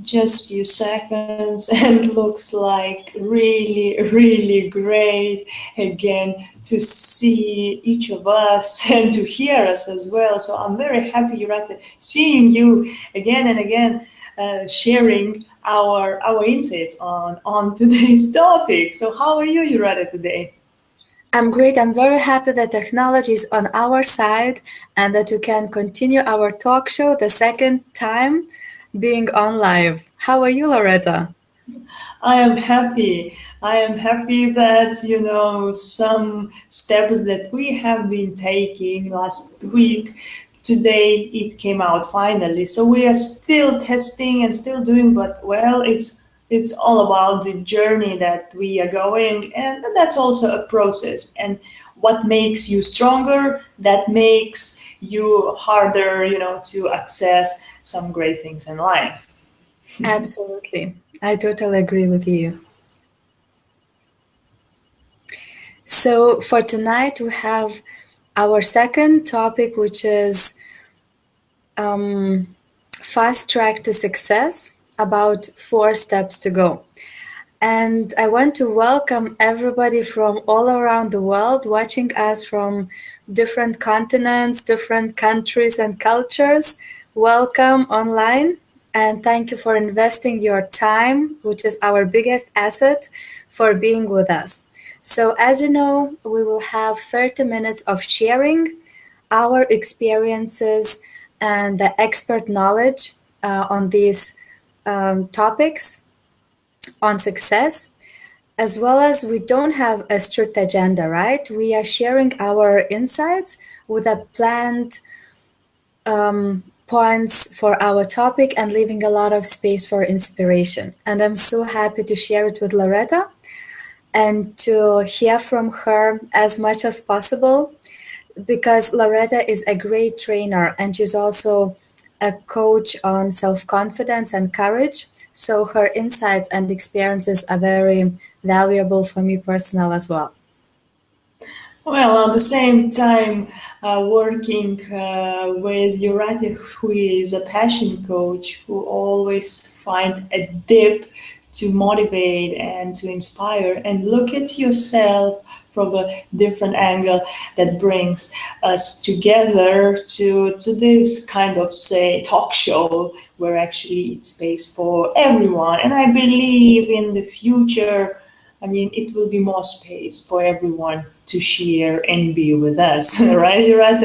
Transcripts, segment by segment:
just few seconds and looks like really, really great again to see each of us and to hear us as well. So I'm very happy, Jurate, seeing you again and again, sharing our insights on today's topic. So how are you, Jurate, today? I'm great. I'm very happy that technology is on our side and that we can continue our talk show the second time being on live. How are you, Loreta? I am happy. I am happy that, some steps that we have been taking last week, today it came out finally. So we are still testing and still doing, but well, it's all about the journey that we are going, and that's also a process. And what makes you stronger, that makes you harder, to access some great things in life. Absolutely. I totally agree with you. So for tonight, we have our second topic, which is fast track to success, about 4 steps to go. And I want to welcome everybody from all around the world watching us from different continents, different countries and cultures. Welcome online, and thank you for investing your time, which is our biggest asset, for being with us. So, as you know, we will have 30 minutes of sharing our experiences and the expert knowledge on these topics on success, as well as we don't have a strict agenda, right? We are sharing our insights with a planned points for our topic and leaving a lot of space for inspiration. And I'm so happy to share it with Loreta and to hear from her as much as possible, because Loreta is a great trainer and she's also a coach on self-confidence and courage. So her insights and experiences are very valuable for me personal as well. Well, at the same time, working with Jurate, who is a passion coach, who always find a dip to motivate and to inspire, and look at yourself from a different angle that brings us together to this kind of, say, talk show where actually it's space for everyone. And I believe in the future, I mean, it will be more space for everyone to share and be with us, right? You're right.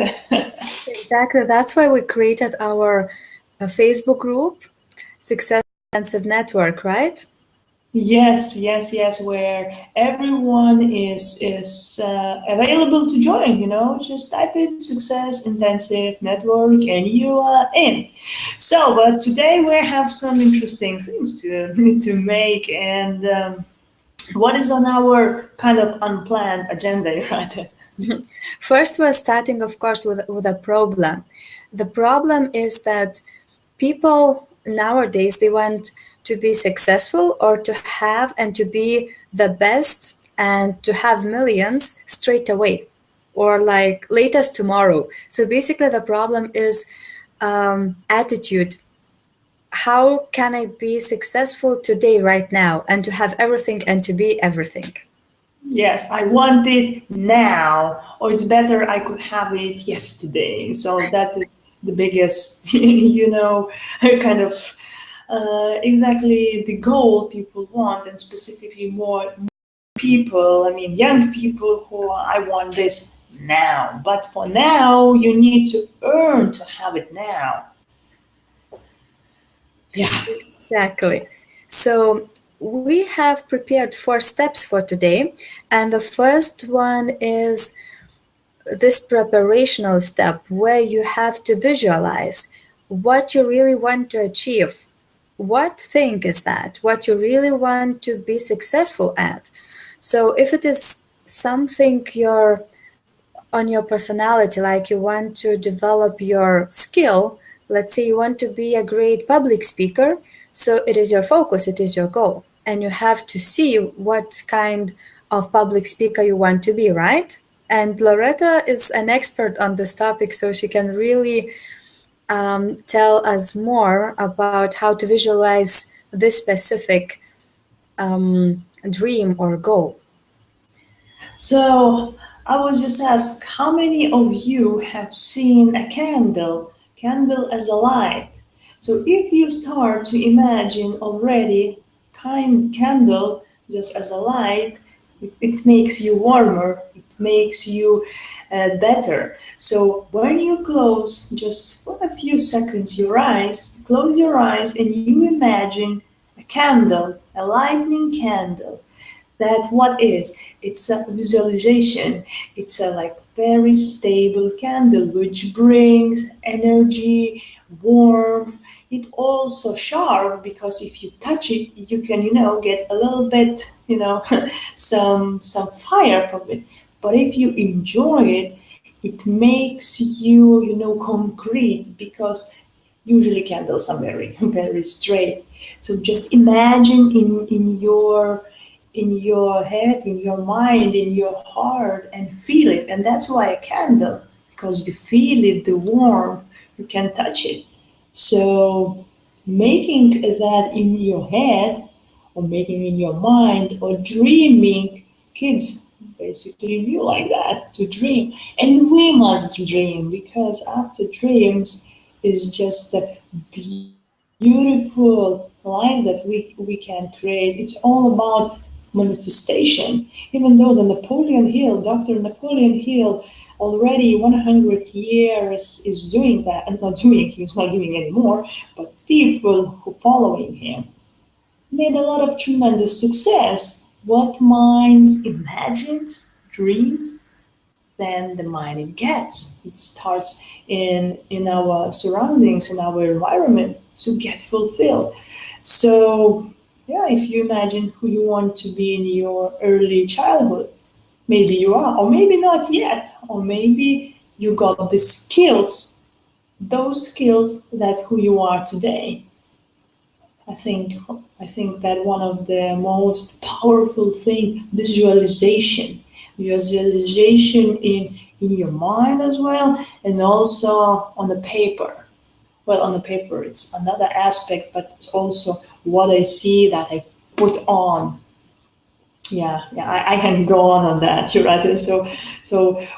Exactly. That's why we created our Facebook group, Success Intensive Network, right? Yes, yes, yes. Where everyone is available to join. Just type in "Success Intensive Network" and you are in. So, but today we have some interesting things to to make, and what is on our kind of unplanned agenda, right? First, we're starting, of course, with a problem. The problem is that people nowadays, they want to be successful or to have and to be the best and to have millions straight away or like latest tomorrow. So basically, the problem is attitude. How can I be successful today, right now, and to have everything and to be everything? Yes, I want it now, or it's better I could have it yesterday. So that is the biggest, kind of exactly the goal people want, and specifically more people, I mean, young people who I want this now. But for now, you need to earn to have it now. Yeah. Exactly. So we have prepared 4 steps for today. And the first one is this preparational step where you have to visualize what you really want to achieve. What thing is that? What you really want to be successful at? So if it is something on your personality, like you want to develop your skill, let's say you want to be a great public speaker, so it is your focus, it is your goal, and you have to see what kind of public speaker you want to be, right? And Loreta is an expert on this topic, so she can really tell us more about how to visualize this specific dream or goal. So I was just asked, how many of you have seen a candle as a light? So if you start to imagine already kind candle just as a light, it makes you warmer, it makes you better. So when you close just for a few seconds your eyes, close your eyes and you imagine a candle, a lightning candle, that what is it's a visualization, it's a like very stable candle which brings energy, warmth. It also sharp because if you touch it you can get a little bit some fire from it. But if you enjoy it, it makes you concrete, because usually candles are very very straight. So just imagine in your head, in your mind, in your heart, and feel it. And that's why a candle, because you feel it, the warmth, you can touch it. So making that in your head, or making in your mind, or dreaming, kids basically do like that, to dream. And we must dream, because after dreams is just a beautiful life that we can create. It's all about manifestation. Even though the Napoleon Hill, Dr. Napoleon Hill, already 100 years is doing that, and not doing, he's not doing anymore, but people who following him made a lot of tremendous success. What minds imagines, dreams, then the mind it gets. It starts in our surroundings, in our environment, to get fulfilled. So yeah, if you imagine who you want to be in your early childhood, maybe you are, or maybe not yet, or maybe you got the skills, those skills that who you are today. I think I think that one of the most powerful thing, visualization in your mind as well, and also on the paper. Well, on the paper, it's another aspect, but it's also what I see that I put on. Yeah, I can go on that, you're right. So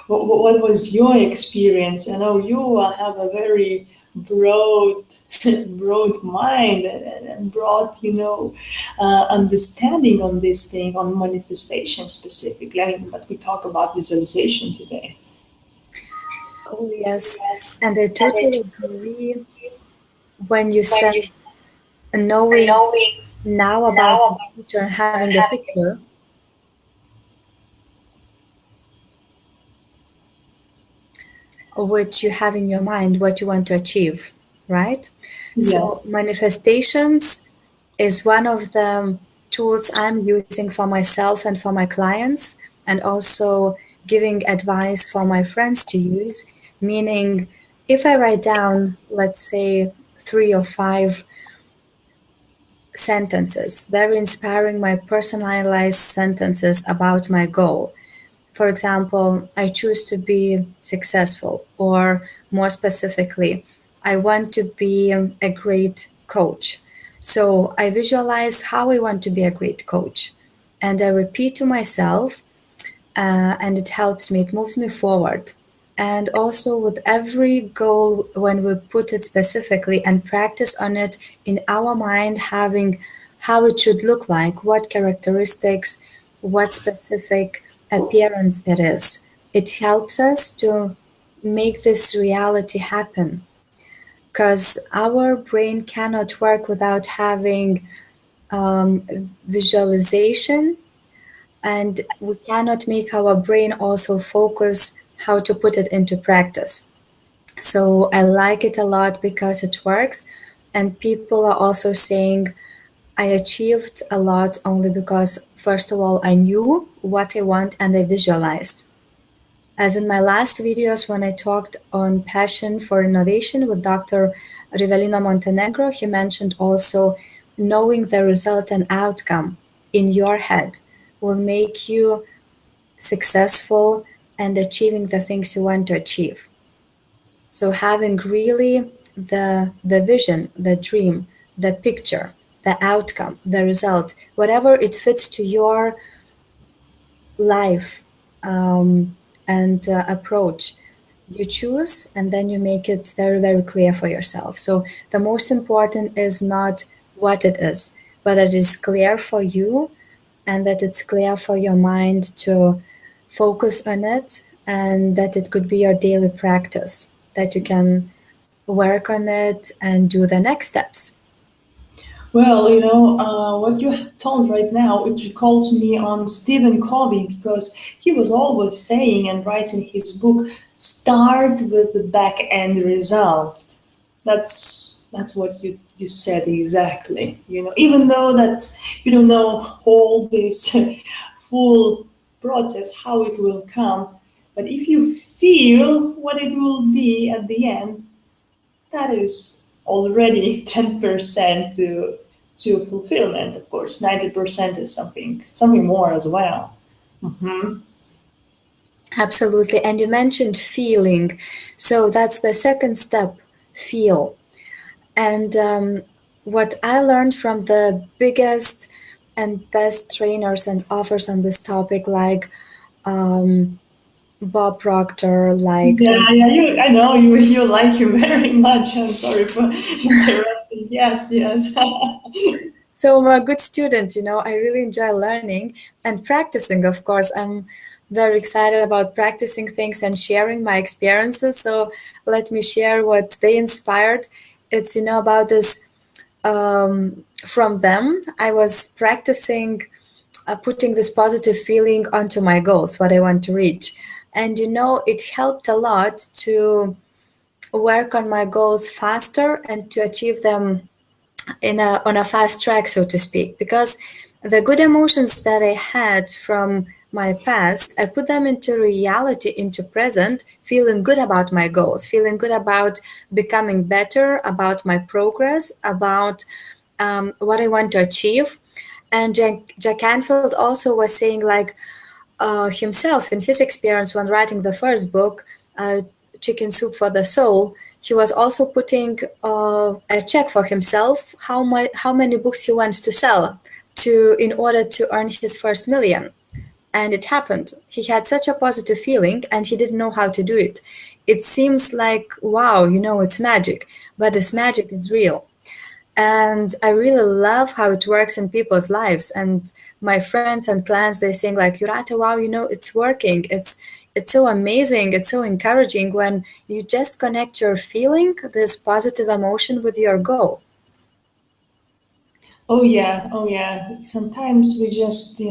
what was your experience? I know you have a very broad, broad mind, and broad, understanding on this thing, on manifestation specifically. I mean, but we talk about visualization today. Oh, yes. And I totally agree when you said knowing now about the future and having a picture, which you have in your mind, what you want to achieve, right? So, Yes. manifestations is one of the tools I'm using for myself and for my clients, and also giving advice for my friends to use. Meaning, if I write down, let's say, 3 or 5 sentences, very inspiring, my personalized sentences about my goal. For example, I choose to be successful, or more specifically, I want to be a great coach. So I visualize how I want to be a great coach. And I repeat to myself, and it helps me, it moves me forward. And also, with every goal, when we put it specifically and practice on it in our mind, having how it should look like, what characteristics, what specific appearance it is, it helps us to make this reality happen. Because our brain cannot work without having visualization, and we cannot make our brain also focus how to put it into practice. So I like it a lot because it works, and people are also saying I achieved a lot only because, first of all, I knew what I want and I visualized. As in my last videos, when I talked on passion for innovation with Dr. Rivelino Montenegro, he mentioned also knowing the result and outcome in your head will make you successful and achieving the things you want to achieve. So having really the vision, the dream, the picture, the outcome, the result, whatever it fits to your life, and approach. You choose and then you make it very, very clear for yourself. So the most important is not what it is, but that it is clear for you and that it's clear for your mind to focus on it, and that it could be your daily practice, that you can work on it and do the next steps. Well, what you have told right now, it recalls me on Stephen Covey because he was always saying and writing his book, start with the back end result. That's what you said exactly. Even though that you don't know all this full process, how it will come, but if you feel what it will be at the end, that is already 10% to fulfillment. Of course 90% is something more as well. Absolutely. And you mentioned feeling. So that's the second step, feel. And what I learned from the biggest and best trainers and authors on this topic, like um, Bob Proctor, like Yeah, yeah, I know you like him very much. I'm sorry for interrupting. Yes, yes. so I'm a good student, I really enjoy learning and practicing, of course. I'm very excited about practicing things and sharing my experiences. So let me share what they inspired. It's, about this from them. I was practicing putting this positive feeling onto my goals, what I want to reach. And, it helped a lot to work on my goals faster and to achieve them on a fast track, so to speak, because the good emotions that I had from my past, I put them into reality, into present, feeling good about my goals, feeling good about becoming better, about my progress, about what I want to achieve. And Jack Canfield also was saying, like, himself in his experience when writing the first book, Chicken Soup for the Soul, he was also putting a check for himself how many books he wants to sell in order to earn his first million. And it happened. He had such a positive feeling and he didn't know how to do it. It seems like, wow, it's magic, but this magic is real. And I really love how it works in people's lives. And my friends and clients, they saying like, Jurate, wow, it's working. It's so amazing. It's so encouraging when you just connect your feeling, this positive emotion, with your goal. Oh yeah, oh yeah. Sometimes we just,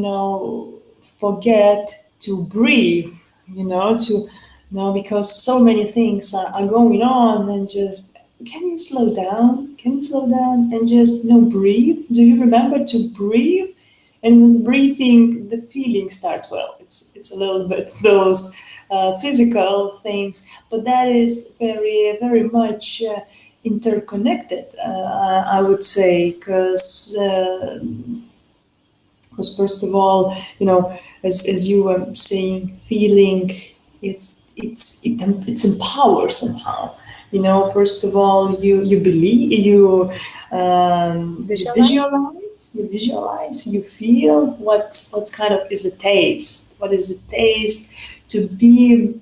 forget to breathe, because so many things are going on and just, can you slow down? Can you slow down and just, breathe? Do you remember to breathe? And with breathing, the feeling starts. Well, it's a little bit those physical things, but that is very, very much interconnected, I would say, because first of all, as you were saying, feeling it's empowered somehow. First of all, you believe, you Visualize? visualize, you feel what kind of is a taste. What is the taste to be?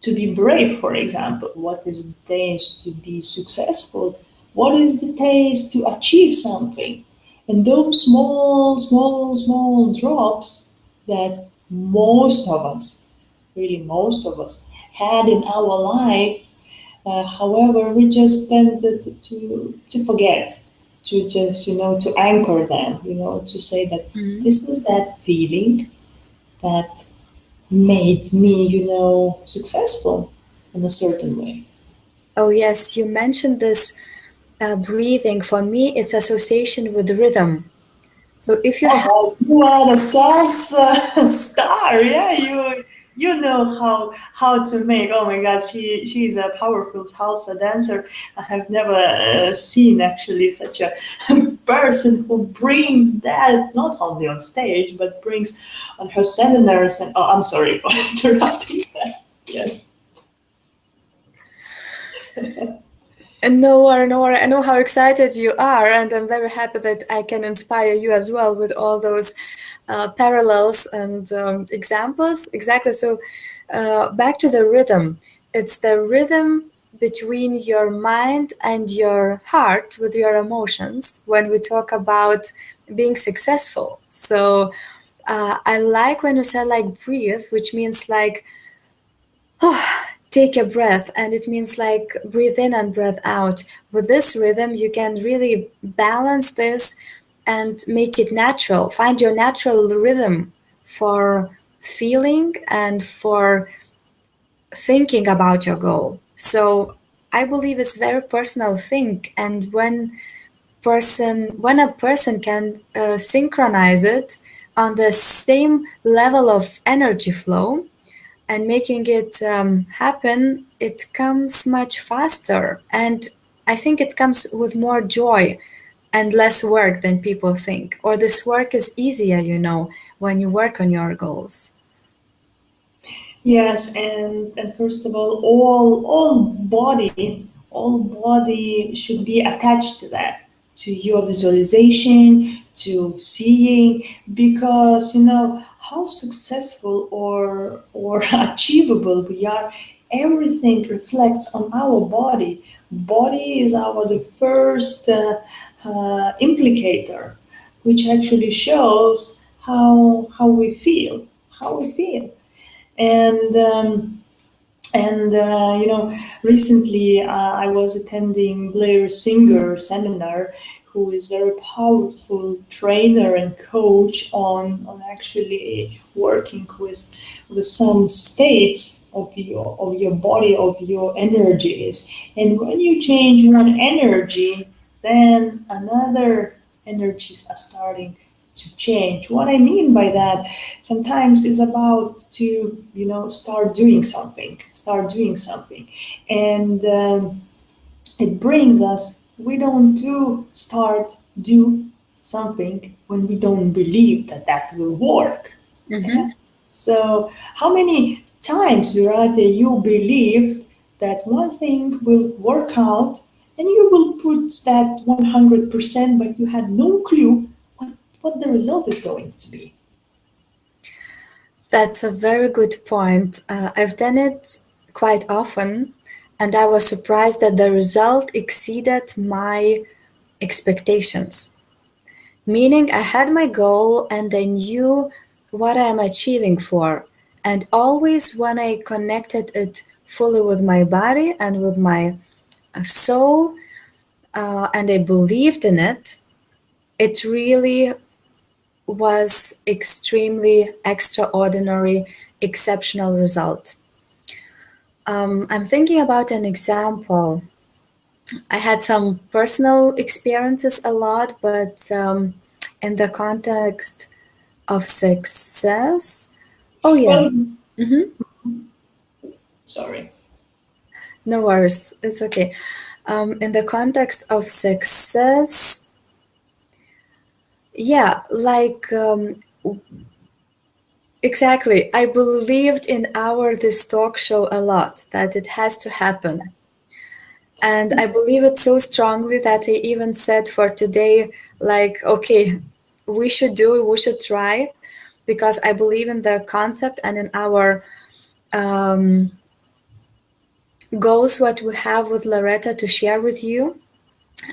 To be brave, for example. What is the taste to be successful? What is the taste to achieve something? And those small, small, small drops that most of us, really most of us, had in our life, however, we just tended to forget, to just, to anchor them, to say that Mhm. this is that feeling that made me, successful in a certain way. Oh, yes, you mentioned this breathing. For me, it's association with rhythm. So if you have, Oh, you are the salsa star. Yeah, you know how to make. Oh my God, she's a powerful salsa dancer. I have never seen actually such a person who brings that not only on stage but brings on her seminars. And oh, I'm sorry for interrupting that. Yes. And no worry, no worry. I know how excited you are, and I'm very happy that I can inspire you as well with all those parallels and examples. Exactly. So, back to the rhythm. It's the rhythm between your mind and your heart with your emotions when we talk about being successful. So, I like when you said like breathe, which means like take a breath, and it means like breathe in and breathe out. With this rhythm, you can really balance this and make it natural. Find your natural rhythm for feeling and for thinking about your goal. So I believe it's very personal thing, and when a person can synchronize it on the same level of energy flow, and making it happen, it comes much faster. And I think it comes with more joy and less work than people think. Or this work is easier, when you work on your goals. Yes, and first of all body should be attached to that, to your visualization, to seeing, because how successful or achievable we are. Everything reflects on our body. Body is our the first implicator, which actually shows how we feel, how we feel. And recently I was attending Blair Singer seminar, who is very powerful trainer and coach on actually working with some states of your body, of your energies. And when you change one energy, then another energies are starting to change. What I mean by that sometimes is about to start doing something, and it brings us. We don't do start do something when we don't believe that that will work. Mm-hmm. Yeah. So how many times, Jurate, you believed that one thing will work out and you will put that 100%, but you had no clue what the result is going to be? That's a very good point. I've done it quite often, and I was surprised that the result exceeded my expectations. Meaning, I had my goal and I knew what I'm achieving for. And always, when I connected it fully with my body and with my soul, and I believed in it, it really was extremely extraordinary, exceptional result. I'm thinking about an example. I had some personal experiences a lot, but in the context of success. Oh, yeah. Well, Hmm. sorry. No worries. It's okay. In the context of success, yeah, like exactly. I believed in our this talk show a lot that it has to happen. And I believe it so strongly that I even said for today, like, okay, we should do it, we should try, because I believe in the concept and in our um, goals, what we have with Loreta to share with you.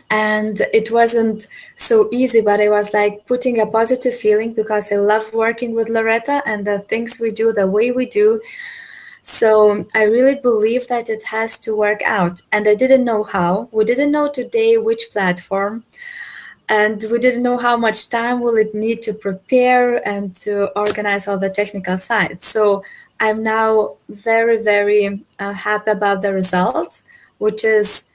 And it wasn't so easy, but I was like putting a positive feeling because I love working with Loreta and the things we do, the way we do. So I really believe that it has to work out. And I didn't know how. We didn't know today which platform, and we didn't know how much time will it need to prepare and to organize all the technical sides. So I'm now very, very happy about the result, which is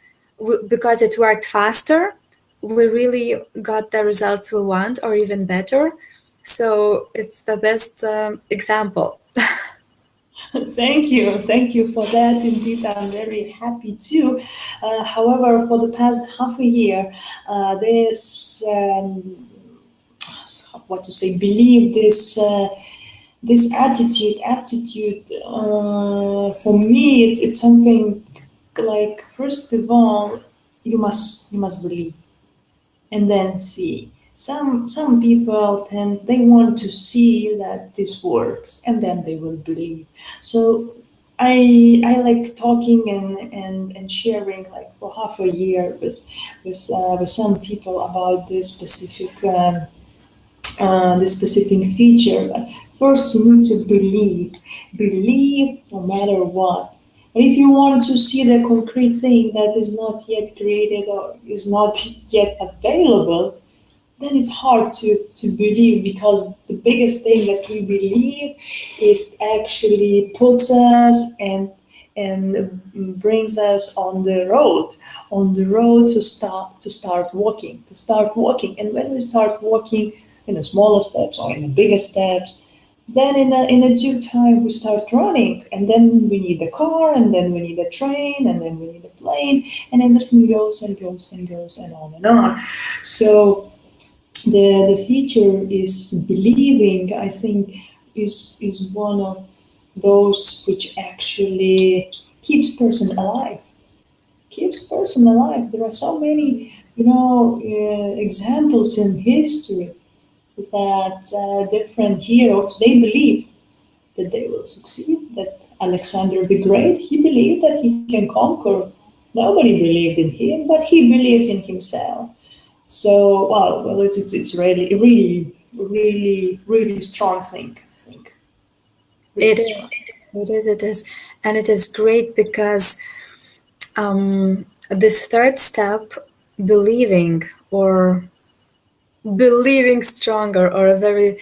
because it worked faster. We really got the results we want, or even better. So it's the best example. Thank you for that. Indeed, I'm very happy too. However, for the past half a year, this what to say believe this attitude aptitude for me it's something like, first of all, you must believe and then see. Some people tend they want to see that this works and then they will believe. So I like talking and sharing like for half a year with some people about this specific feature. But first, you need to believe no matter what. But if you want to see the concrete thing that is not yet created or is not yet available, then it's hard to believe because the biggest thing that we believe it actually puts us and brings us on the road to start walking and when we start walking in the smaller steps or in the bigger steps then in a due time we start running and then we need the car and then we need a train and then we need a plane and everything goes and goes and goes and on so the feature is believing I think is one of those which actually keeps person alive. There are so many examples in history that different heroes they believe that they will succeed, that Alexander the Great he believed that he can conquer. Nobody believed in him but he believed in himself. So, well, it's really, really, really, really strong thing. I think really It strong. is. It is. It is. And it is great because this third step, believing or believing stronger or a very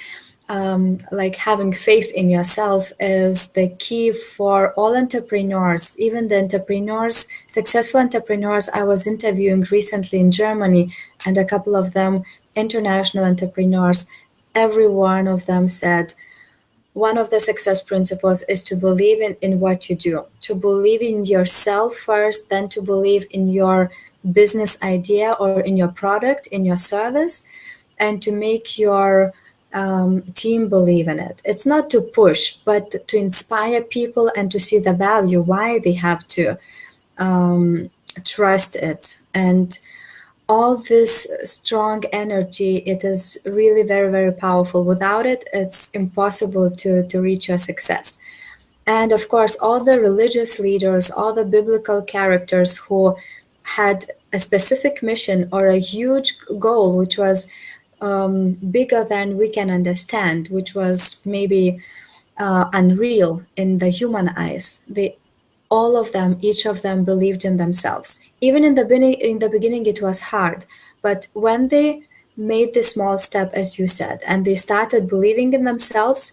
like having faith in yourself is the key for all entrepreneurs, even the entrepreneurs, successful entrepreneurs I was interviewing recently in Germany, and a couple of them international entrepreneurs. Every one of them said one of the success principles is to believe in what you do, to believe in yourself first, then to believe in your business idea or in your product, in your service, and to make your team believe in it. It's not to push, but to inspire people and to see the value, why they have to trust it. And all this strong energy, it is really very, very powerful. Without it, it's impossible to reach your success. And of course, all the religious leaders, all the biblical characters who had a specific mission or a huge goal, which was bigger than we can understand, which was maybe unreal in the human eyes. They all of them, each of them believed in themselves. Even in the beginning, it was hard. But when they made the small step, as you said, and they started believing in themselves,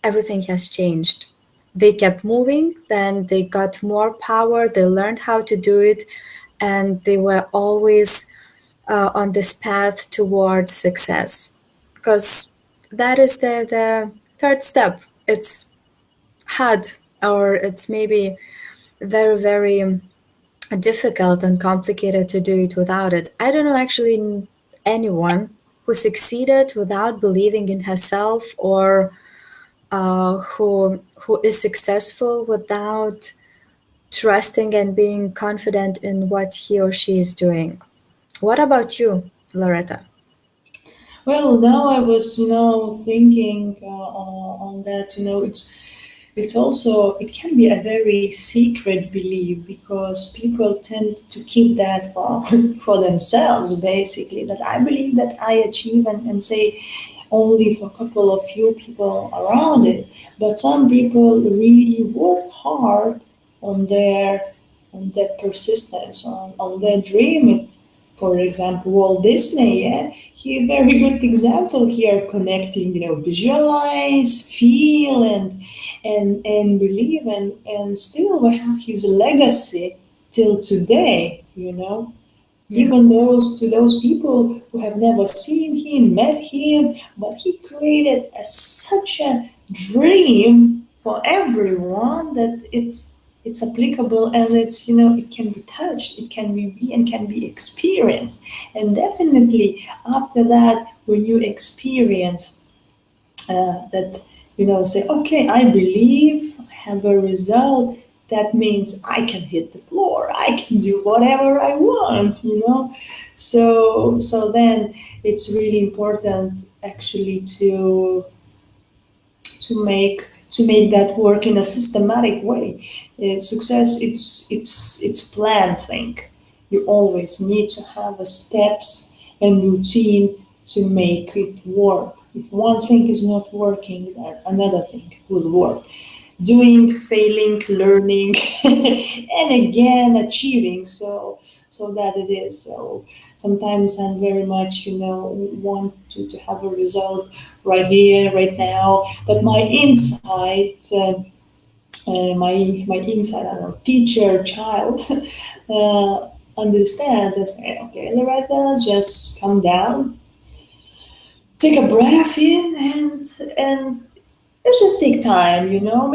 everything has changed. They kept moving, then they got more power, they learned how to do it, and they were always on this path towards success. Because that is the third step. It's hard, or it's maybe very, very difficult and complicated to do it without it. I don't know actually anyone who succeeded without believing in herself, or who is successful without trusting and being confident in what he or she is doing. What about you, Loretta? Well, now I was, thinking on that. It can be a very secret belief because people tend to keep that for for themselves. Basically, that I believe that I achieve and say only for a couple of few people around it. But some people really work hard on their persistence, on their dream. For example, Walt Disney, yeah, he a very good example here, connecting, visualize, feel, and believe, and still we have his legacy till today. Yeah. Even those people who have never seen him, met him, but he created such a dream for everyone that it's applicable and it can be touched, it can be and can be experienced. And definitely after that, when you experience that, say, okay, I believe, I have a result, that means I can hit the floor. I can do whatever I want, you know. So then it's really important actually to make that work in a systematic way. Success, it's planned thing. You always need to have a steps and routine to make it work. If one thing is not working, then another thing will work. Doing, failing, learning, and again achieving. So that it is. So sometimes I'm very much, want to have a result right here, right now. But my inside, my inside, I don't know, teacher, child, understands. I say, okay, Loretta, just calm down, take a breath in, and let's just take time.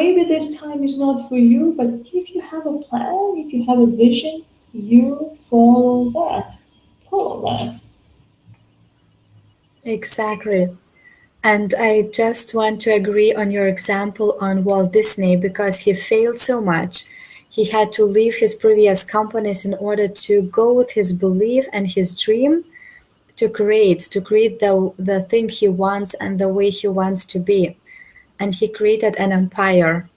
Maybe this time is not for you, but if you have a plan, if you have a vision, you follow that. Exactly. And I just want to agree on your example on Walt Disney because he failed so much. He had to leave his previous companies in order to go with his belief and his dream to create the thing he wants and the way he wants to be. And he created an empire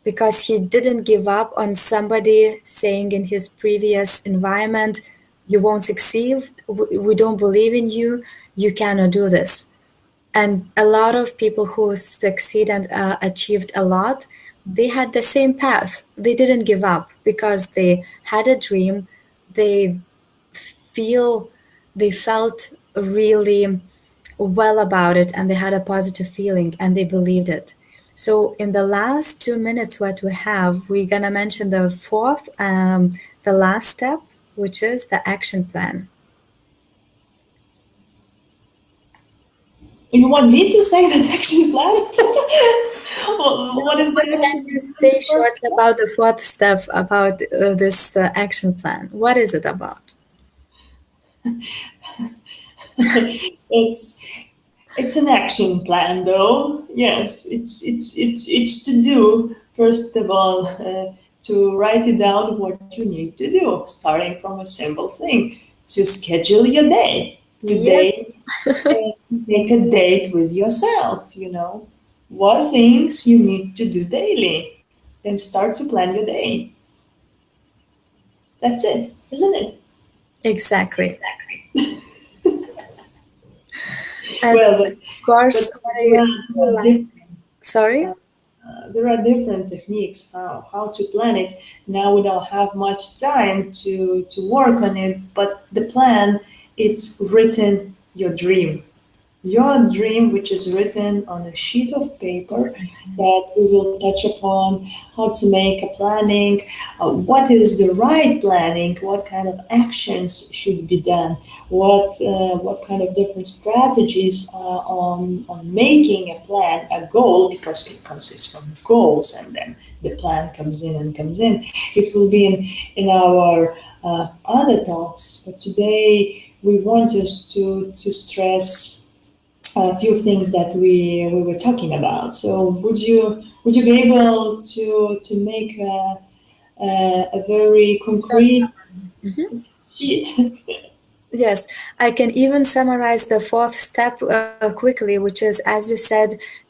because he didn't give up on somebody saying in his previous environment, you won't succeed, we don't believe in you, you cannot do this. And a lot of people who succeed and achieved a lot, they had the same path. They didn't give up because they had a dream. They feel they felt really well about it and they had a positive feeling and they believed it. So in the last 2 minutes what we have, we're gonna mention the fourth, the last step, which is the action plan. You want me to say that action plan? What is the Why action can you plan for say the first short step? about the fourth step about this action plan? What is it about? it's it's an action plan, though. Yes, it's to do. First of all, to write it down what you need to do, starting from a simple thing to schedule your day. Yes, Today, make a date with yourself. What things you need to do daily, and start to plan your day. That's it, isn't it? exactly. And Well, of course, but what there I are really like, sorry? different techniques how to plan it. Now we don't have much time to work on it, but the plan, it's written your dream. Your dream, which is written on a sheet of paper, Exactly. that we will touch upon how to make a planning, what is the right planning, what kind of actions should be done, what kind of different strategies on making a plan, a goal, because it consists from goals, and then the plan comes in and comes in. It will be in our other talks, but today we want us to stress a few things that we were talking about. So would you be able to make a very Short concrete summary. Mhm. sheet? Yes, I can even summarize the fourth step quickly, which is, as you said,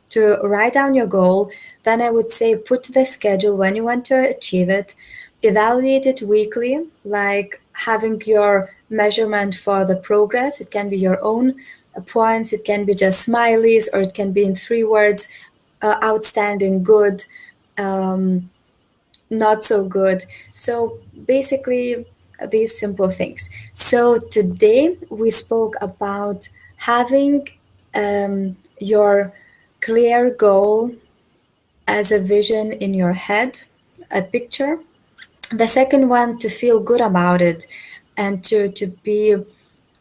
to write down your goal. Then I would say put the schedule when you want to achieve it, evaluate it weekly, like having your measurement for the progress. It can be your own points, it can be just smileys, or it can be in 3 words: outstanding, good, um, not so good. So basically, these simple things. So today we spoke about having your clear goal as a vision in your head, a picture. The second one, to feel good about it and to be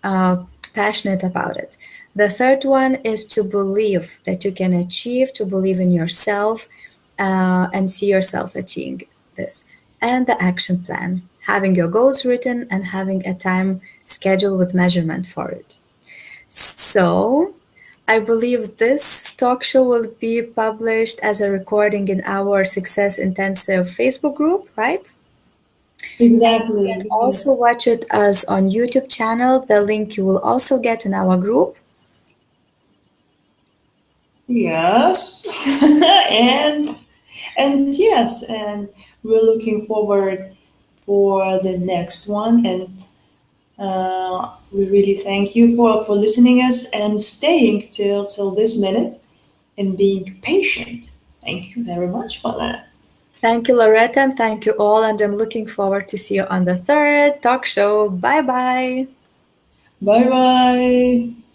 uh, passionate about it. The third one is to believe that you can achieve, to believe in yourself, and see yourself achieving this. And the action plan, having your goals written and having a time schedule with measurement for it. So I believe this talk show will be published as a recording in our Success Intensive Facebook group, right? You can Exactly. also Yes. watch it as on YouTube channel. The link you will also get in our group. Yes. and and yes, and we're looking forward for the next one. And we really thank you for listening us and staying till this minute and being patient. Thank you very much for that. Thank you, Loretta, and thank you all. And I'm looking forward to see you on the third talk show. Bye bye. Bye bye.